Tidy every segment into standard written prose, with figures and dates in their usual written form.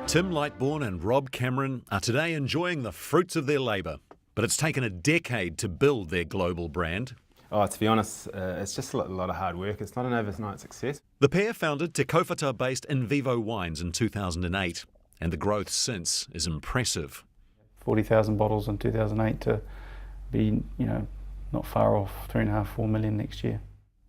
Tim Lightbourne and Rob Cameron are today enjoying the fruits of their labour, but it's taken a decade to build their global brand. Oh, to be honest, it's just a lot of hard work. It's not an overnight success. The pair founded Te Kaupata-based Invivo Wines in 2008, and the growth since is impressive. 40,000 bottles in 2008 to be, not far off 3.5, 4 million next year.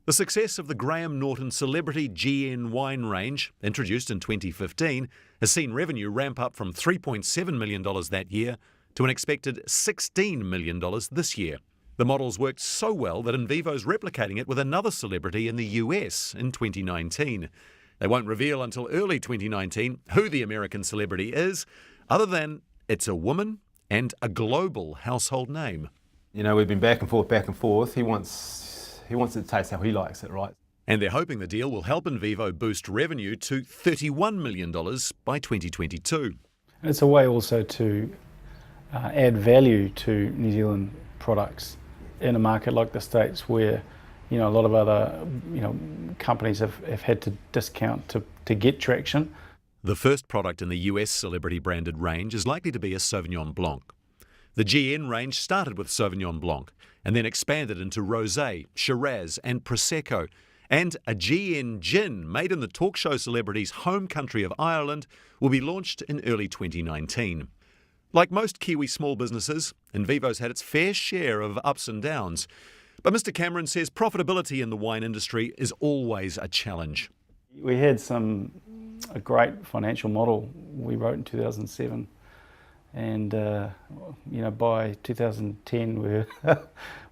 The success of the Graham Norton Celebrity GN wine range, introduced in 2015, has seen revenue ramp up from $3.7 million that year to an expected $16 million this year. The model's worked so well that Invivo's replicating it with another celebrity in the US in 2019. They won't reveal until early 2019 who the American celebrity is, other than it's a woman and a global household name. We've been back and forth. He wants it to taste how he likes it, right? And they're hoping the deal will help Invivo boost revenue to $31 million by 2022. It's a way also to add value to New Zealand products in a market like the States where, a lot of other, companies have had to discount to get traction. The first product in the US celebrity branded range is likely to be a Sauvignon Blanc. The GN range started with Sauvignon Blanc and then expanded into Rosé, Shiraz and Prosecco. And a GN gin made in the talk show celebrity's home country of Ireland will be launched in early 2019. Like most Kiwi small businesses, Invivo's had its fair share of ups and downs. But Mr. Cameron says profitability in the wine industry is always a challenge. We had a great financial model we wrote in 2007. And, by 2010 we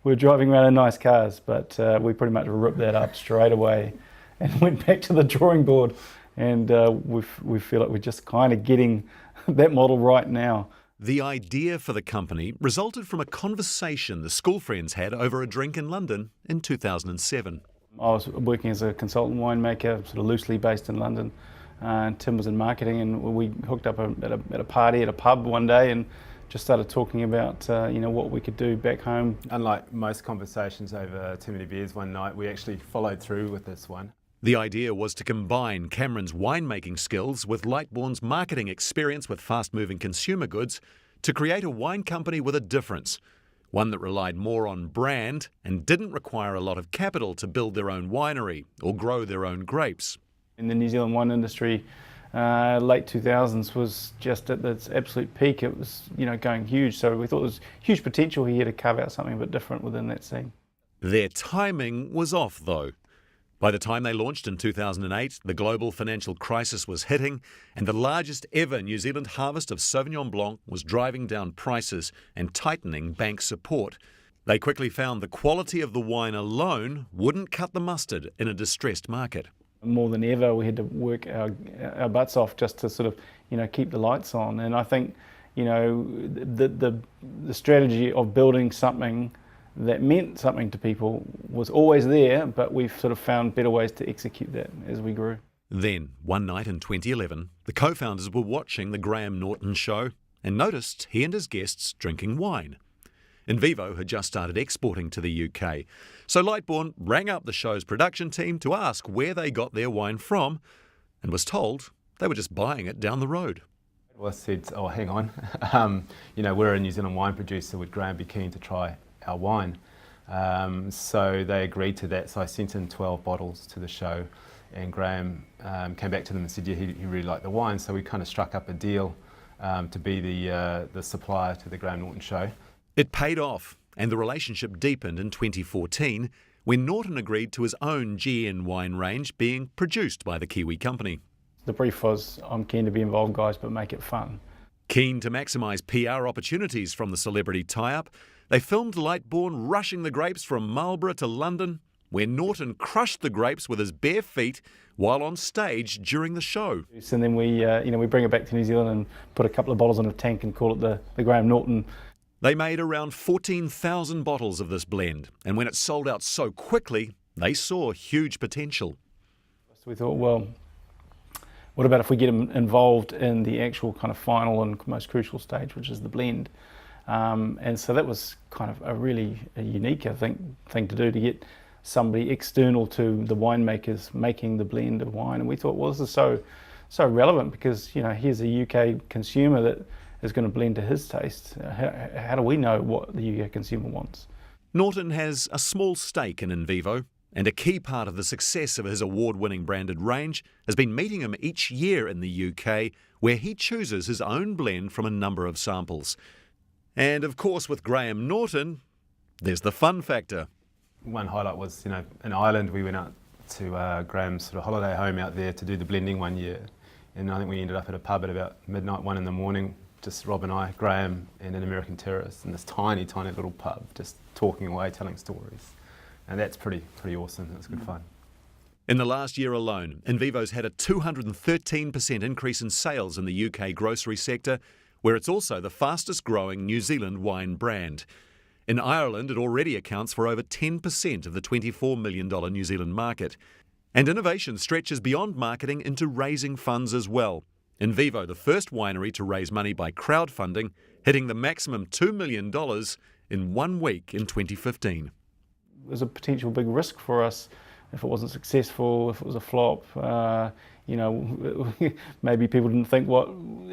were driving around in nice cars, but we pretty much ripped that up straight away and went back to the drawing board. And we feel like we're just kind of getting that model right now. The idea for the company resulted from a conversation the school friends had over a drink in London in 2007. I was working as a consultant winemaker, sort of loosely based in London. Tim was in marketing, and we hooked up at a party at a pub one day and just started talking about what we could do back home. Unlike most conversations over too many beers one night, we actually followed through with this one. The idea was to combine Cameron's winemaking skills with Lightbourne's marketing experience with fast-moving consumer goods to create a wine company with a difference, one that relied more on brand and didn't require a lot of capital to build their own winery or grow their own grapes. In the New Zealand wine industry, late 2000s was just at its absolute peak. It was, going huge. So we thought there was huge potential here to carve out something a bit different within that scene. Their timing was off, though. By the time they launched in 2008, the global financial crisis was hitting, and the largest ever New Zealand harvest of Sauvignon Blanc was driving down prices and tightening bank support. They quickly found the quality of the wine alone wouldn't cut the mustard in a distressed market. More than ever, we had to work our butts off just to sort of, keep the lights on. And I think, the strategy of building something that meant something to people was always there, but we've sort of found better ways to execute that as we grew. Then, one night in 2011, the co-founders were watching the Graham Norton show and noticed he and his guests drinking wine. Invivo had just started exporting to the UK, so Lightbourne rang up the show's production team to ask where they got their wine from and was told they were just buying it down the road. Well, I said, oh, hang on, we're a New Zealand wine producer, would Graham be keen to try our wine? So they agreed to that, so I sent in 12 bottles to the show, and Graham came back to them and said, yeah, he really liked the wine, so we kind of struck up a deal to be the supplier to the Graham Norton show. It paid off, and the relationship deepened in 2014 when Norton agreed to his own GN wine range being produced by the Kiwi company. The brief was, I'm keen to be involved, guys, but make it fun. Keen to maximise PR opportunities from the celebrity tie-up, they filmed Lightbourne rushing the grapes from Marlborough to London, where Norton crushed the grapes with his bare feet while on stage during the show. And then we bring it back to New Zealand and put a couple of bottles in a tank and call it the Graham Norton. They made around 14,000 bottles of this blend, and when it sold out so quickly, they saw huge potential. So we thought, well, what about if we get them involved in the actual kind of final and most crucial stage, which is the blend? And so that was kind of a really unique, I think, thing to do, to get somebody external to the winemakers making the blend of wine. And we thought, well, this is so so relevant because, here's a UK consumer that is going to blend to his taste. How do we know what the UK consumer wants? Norton has a small stake in Invivo, and a key part of the success of his award-winning branded range has been meeting him each year in the UK, where he chooses his own blend from a number of samples. And of course, with Graham Norton, there's the fun factor. One highlight was, in Ireland, we went out to Graham's sort of holiday home out there to do the blending one year. And I think we ended up at a pub at about midnight, 1 in the morning, just Rob and I, Graham and an American terrorist in this tiny, tiny little pub, just talking away, telling stories. And that's pretty awesome. That's good fun. In the last year alone, Invivo's had a 213% increase in sales in the UK grocery sector, where it's also the fastest growing New Zealand wine brand. In Ireland, it already accounts for over 10% of the $24 million New Zealand market. And innovation stretches beyond marketing into raising funds as well. Invivo, the first winery to raise money by crowdfunding, hitting the maximum $2 million in 1 week in 2015. It was a potential big risk for us if it wasn't successful, if it was a flop. Maybe people didn't think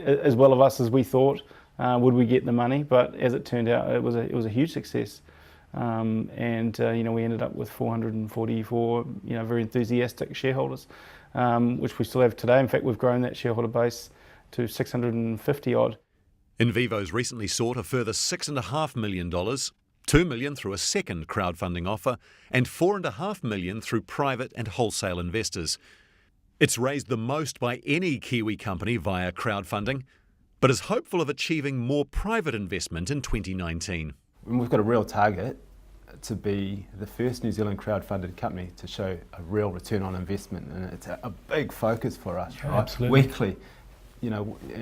as well of us as we thought. Would we get the money? But as it turned out, it was a huge success. We ended up with 444 very enthusiastic shareholders, which we still have today. In fact, we've grown that shareholder base to 650 odd. Invivo's recently sought a further $6.5 million, $2 million through a second crowdfunding offer, and $4.5 million through private and wholesale investors. It's raised the most by any Kiwi company via crowdfunding, but is hopeful of achieving more private investment in 2019. We've got a real target to be the first New Zealand crowd-funded company to show a real return on investment, and it's a big focus for us, right? Absolutely. Weekly,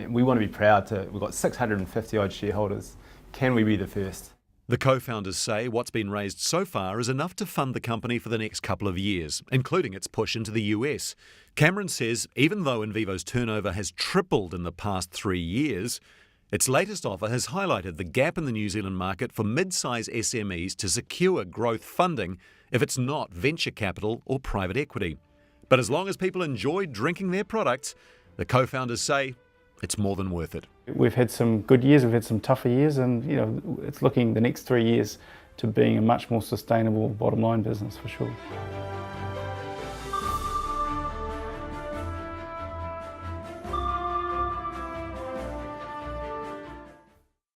we want to be proud we've got 650 odd shareholders. Can we be the first? The co-founders say what's been raised so far is enough to fund the company for the next couple of years, including its push into the US. Cameron says even though Invivo's turnover has tripled in the past 3 years, its latest offer has highlighted the gap in the New Zealand market for mid-size SMEs to secure growth funding if it's not venture capital or private equity. But as long as people enjoy drinking their products, the co-founders say it's more than worth it. We've had some good years, we've had some tougher years, and it's looking the next 3 years to being a much more sustainable bottom line business for sure.